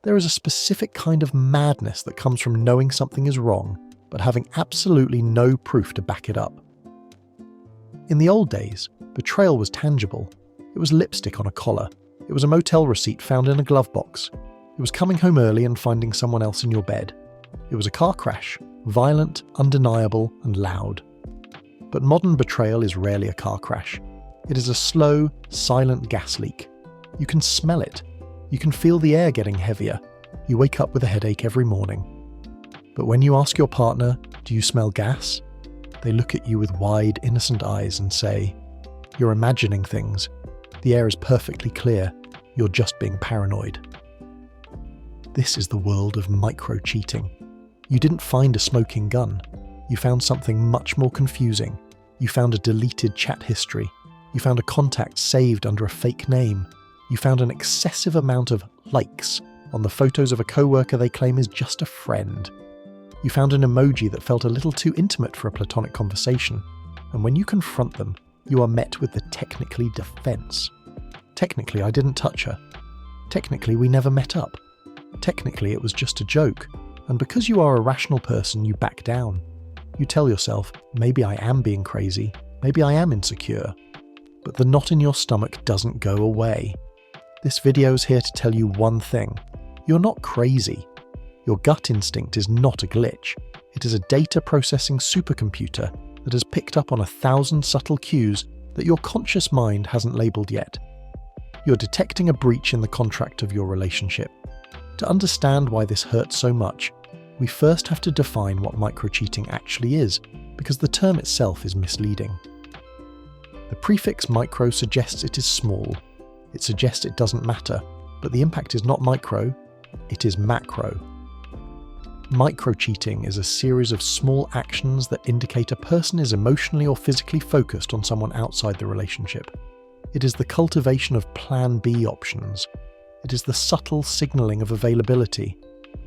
There is a specific kind of madness that comes from knowing something is wrong, but having absolutely no proof to back it up. In the old days, betrayal was tangible. It was lipstick on a collar. It was a motel receipt found in a glove box. It was coming home early and finding someone else in your bed. It was a car crash, violent, undeniable, and loud. But modern betrayal is rarely a car crash. It is a slow, silent gas leak. You can smell it. You can feel the air getting heavier. You wake up with a headache every morning. But when you ask your partner, "Do you smell gas?" they look at you with wide, innocent eyes and say, "You're imagining things. The air is perfectly clear. You're just being paranoid." This is the world of micro-cheating. You didn't find a smoking gun. You found something much more confusing. You found a deleted chat history. You found a contact saved under a fake name. You found an excessive amount of likes on the photos of a coworker they claim is just a friend. You found an emoji that felt a little too intimate for a platonic conversation. And when you confront them, you are met with the technically defense. Technically, I didn't touch her. Technically, we never met up. Technically, it was just a joke. And because you are a rational person, you back down. You tell yourself, maybe I am being crazy, maybe I am insecure. But the knot in your stomach doesn't go away. This video is here to tell you one thing. You're not crazy. Your gut instinct is not a glitch. It is a data processing supercomputer that has picked up on 1,000 subtle cues that your conscious mind hasn't labelled yet. You're detecting a breach in the contract of your relationship. To understand why this hurts so much, we first have to define what micro-cheating actually is, because the term itself is misleading. The prefix micro suggests it is small. It suggests it doesn't matter, but the impact is not micro, it is macro. Micro-cheating is a series of small actions that indicate a person is emotionally or physically focused on someone outside the relationship. It is the cultivation of plan B options. It is the subtle signalling of availability.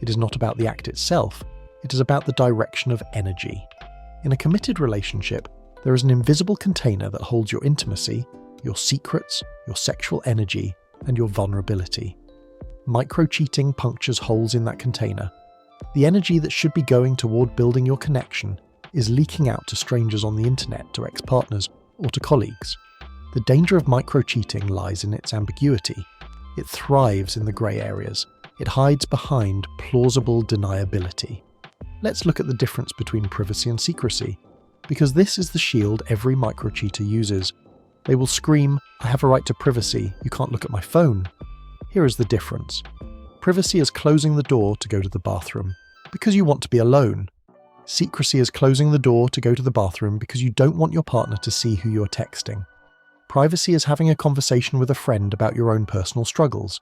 It is not about the act itself, it is about the direction of energy. In a committed relationship, there is an invisible container that holds your intimacy, your secrets, your sexual energy, and your vulnerability. Micro-cheating punctures holes in that container. The energy that should be going toward building your connection is leaking out to strangers on the internet, to ex-partners, or to colleagues. The danger of micro-cheating lies in its ambiguity. It thrives in the grey areas. It hides behind plausible deniability. Let's look at the difference between privacy and secrecy, because this is the shield every micro-cheater uses. They will scream, "I have a right to privacy, you can't look at my phone." Here is the difference. Privacy is closing the door to go to the bathroom, because you want to be alone. Secrecy is closing the door to go to the bathroom because you don't want your partner to see who you're texting. Privacy is having a conversation with a friend about your own personal struggles.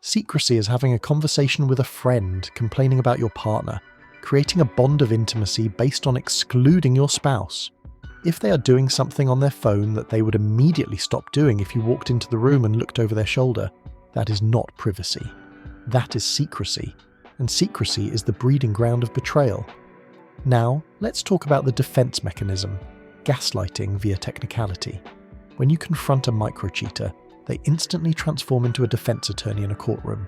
Secrecy is having a conversation with a friend complaining about your partner, creating a bond of intimacy based on excluding your spouse. If they are doing something on their phone that they would immediately stop doing if you walked into the room and looked over their shoulder, that is not privacy. That is secrecy, and secrecy is the breeding ground of betrayal. Now, let's talk about the defense mechanism, gaslighting via technicality. When you confront a micro-cheater, they instantly transform into a defense attorney in a courtroom.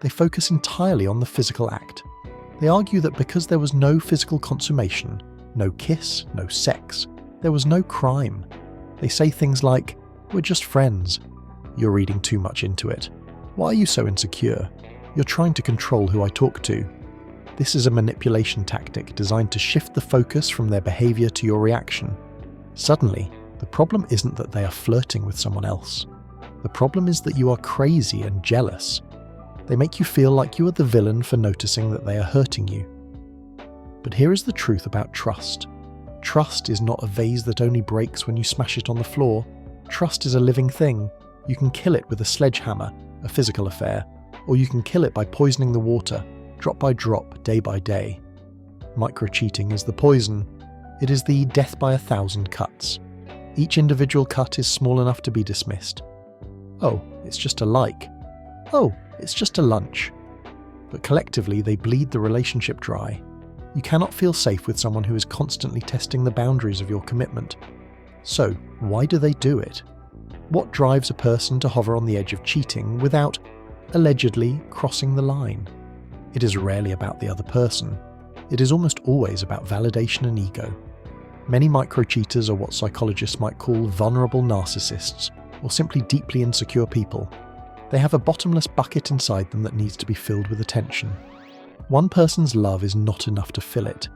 They focus entirely on the physical act. They argue that because there was no physical consummation, no kiss, no sex, there was no crime. They say things like, "We're just friends." You're reading too much into it. Why are you so insecure? You're trying to control who I talk to. This is a manipulation tactic designed to shift the focus from their behavior to your reaction. Suddenly, the problem isn't that they are flirting with someone else. The problem is that you are crazy and jealous. They make you feel like you are the villain for noticing that they are hurting you. But here is the truth about trust. Trust is not a vase that only breaks when you smash it on the floor. Trust is a living thing. You can kill it with a sledgehammer, a physical affair, or you can kill it by poisoning the water, drop by drop, day by day. Micro-cheating is the poison. It is the death by 1,000 cuts. Each individual cut is small enough to be dismissed. Oh, it's just a like. Oh, it's just a lunch. But collectively, they bleed the relationship dry. You cannot feel safe with someone who is constantly testing the boundaries of your commitment. So, why do they do it? What drives a person to hover on the edge of cheating without, allegedly crossing the line. It is rarely about the other person. It is almost always about validation and ego. Many micro-cheaters are what psychologists might call vulnerable narcissists, or simply deeply insecure people. They have a bottomless bucket inside them that needs to be filled with attention. One person's love is not enough to fill it.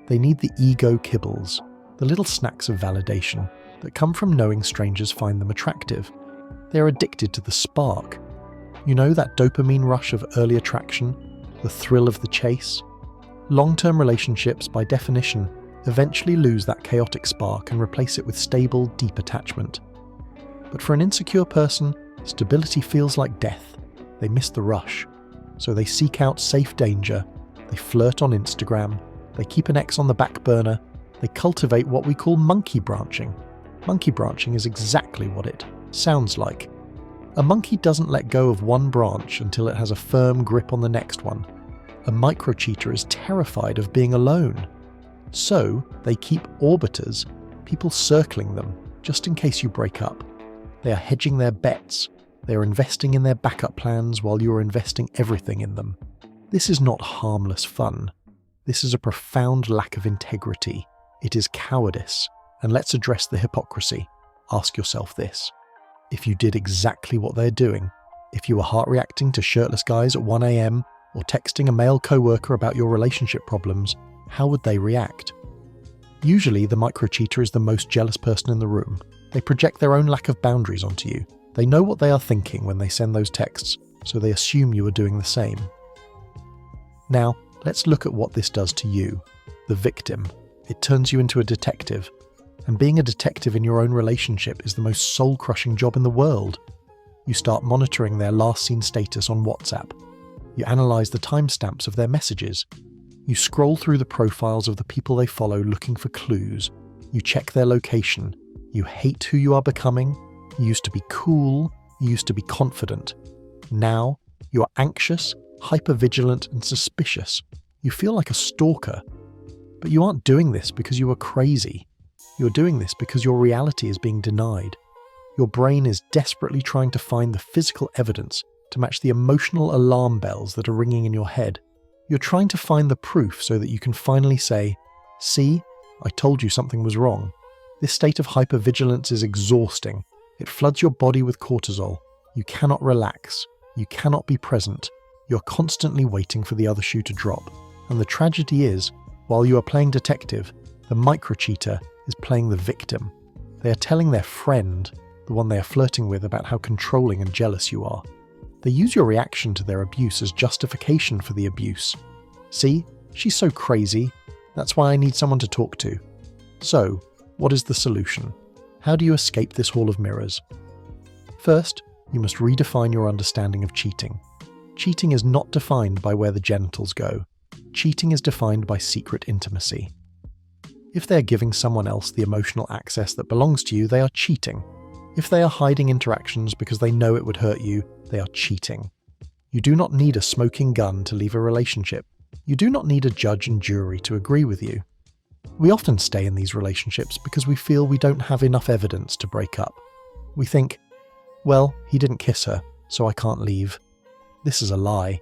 They need the ego kibbles, the little snacks of validation that come from knowing strangers find them attractive. They are addicted to the spark. You know, that dopamine rush of early attraction, the thrill of the chase? Long-term relationships, by definition, eventually lose that chaotic spark and replace it with stable, deep attachment. But for an insecure person, stability feels like death. They miss the rush. So they seek out safe danger, they flirt on Instagram, they keep an ex on the back burner, they cultivate what we call monkey branching. Monkey branching is exactly what it sounds like. A monkey doesn't let go of one branch until it has a firm grip on the next one. A micro-cheater is terrified of being alone. So they keep orbiters, people circling them, just in case you break up. They are hedging their bets. They are investing in their backup plans while you are investing everything in them. This is not harmless fun. This is a profound lack of integrity. It is cowardice. And let's address the hypocrisy. Ask yourself this. If you did exactly what they're doing, if you were heart reacting to shirtless guys at 1 a.m. or texting a male co-worker about your relationship problems, how would they react? Usually the micro-cheater is the most jealous person in the room. They project their own lack of boundaries onto you. They know what they are thinking when they send those texts, so they assume you are doing the same. Now, let's look at what this does to you, the victim. It turns you into a detective. And being a detective in your own relationship is the most soul-crushing job in the world. You start monitoring their last seen status on WhatsApp. You analyse the timestamps of their messages. You scroll through the profiles of the people they follow looking for clues. You check their location. You hate who you are becoming. You used to be cool. You used to be confident. Now, you are anxious, hypervigilant, and suspicious. You feel like a stalker. But you aren't doing this because you are crazy. You're doing this because your reality is being denied. Your brain is desperately trying to find the physical evidence to match the emotional alarm bells that are ringing in your head. You're trying to find the proof so that you can finally say, "See, I told you something was wrong." This state of hypervigilance is exhausting. It floods your body with cortisol. You cannot relax. You cannot be present. You're constantly waiting for the other shoe to drop. And the tragedy is, while you are playing detective, the micro-cheater is playing the victim. They are telling their friend, the one they are flirting with, about how controlling and jealous you are. They use your reaction to their abuse as justification for the abuse. "See, she's so crazy. That's why I need someone to talk to." So, what is the solution? How do you escape this hall of mirrors? First, you must redefine your understanding of cheating. Cheating is not defined by where the genitals go. Cheating is defined by secret intimacy. If they are giving someone else the emotional access that belongs to you, they are cheating. If they are hiding interactions because they know it would hurt you, they are cheating. You do not need a smoking gun to leave a relationship. You do not need a judge and jury to agree with you. We often stay in these relationships because we feel we don't have enough evidence to break up. We think, well, he didn't kiss her, so I can't leave. This is a lie.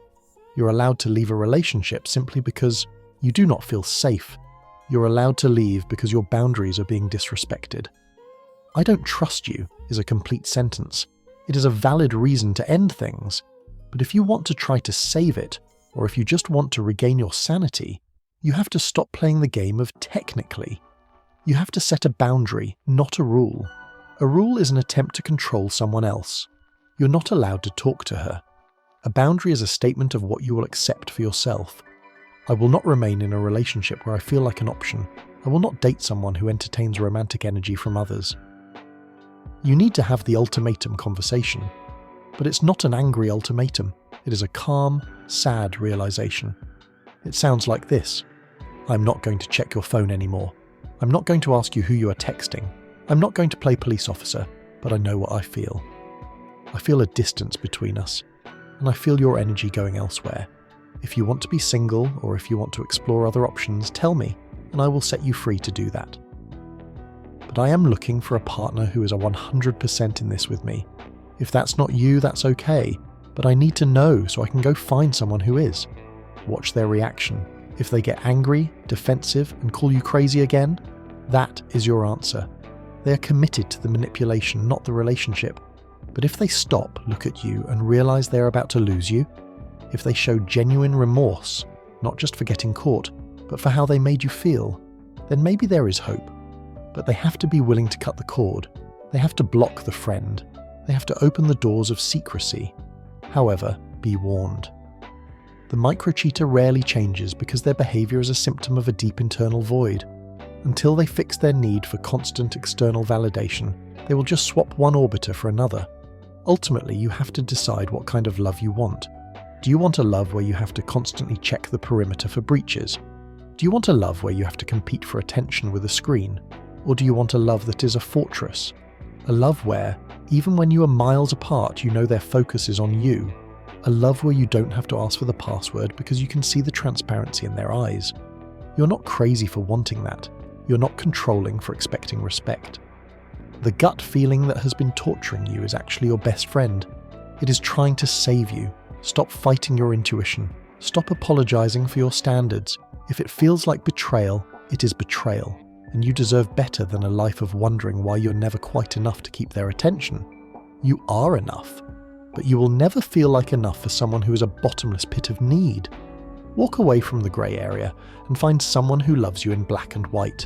You're allowed to leave a relationship simply because you do not feel safe. You're allowed to leave because your boundaries are being disrespected. "I don't trust you" is a complete sentence. It is a valid reason to end things. But if you want to try to save it, or if you just want to regain your sanity, you have to stop playing the game of technically. You have to set a boundary, not a rule. A rule is an attempt to control someone else. You're not allowed to talk to her. A boundary is a statement of what you will accept for yourself. I will not remain in a relationship where I feel like an option. I will not date someone who entertains romantic energy from others. You need to have the ultimatum conversation. But it's not an angry ultimatum. It is a calm, sad realization. It sounds like this. I'm not going to check your phone anymore. I'm not going to ask you who you are texting. I'm not going to play police officer, but I know what I feel. I feel a distance between us, and I feel your energy going elsewhere. If you want to be single, or if you want to explore other options, tell me, and I will set you free to do that. But I am looking for a partner who is a 100% in this with me. If that's not you, that's okay, but I need to know so I can go find someone who is. Watch their reaction. If they get angry, defensive, and call you crazy again, that is your answer. They are committed to the manipulation, not the relationship. But if they stop, look at you, and realize they're about to lose you, if they show genuine remorse, not just for getting caught, but for how they made you feel, then maybe there is hope. But they have to be willing to cut the cord. They have to block the friend. They have to open the doors of secrecy. However, be warned. The microcheater rarely changes because their behavior is a symptom of a deep internal void. Until they fix their need for constant external validation, they will just swap one orbiter for another. Ultimately, you have to decide what kind of love you want. Do you want a love where you have to constantly check the perimeter for breaches? Do you want a love where you have to compete for attention with a screen? Or do you want a love that is a fortress? A love where, even when you are miles apart, you know their focus is on you. A love where you don't have to ask for the password because you can see the transparency in their eyes. You're not crazy for wanting that. You're not controlling for expecting respect. The gut feeling that has been torturing you is actually your best friend. It is trying to save you. Stop fighting your intuition. Stop apologizing for your standards. If it feels like betrayal, it is betrayal, and you deserve better than a life of wondering why you're never quite enough to keep their attention. You are enough, but you will never feel like enough for someone who is a bottomless pit of need. Walk away from the grey area and find someone who loves you in black and white,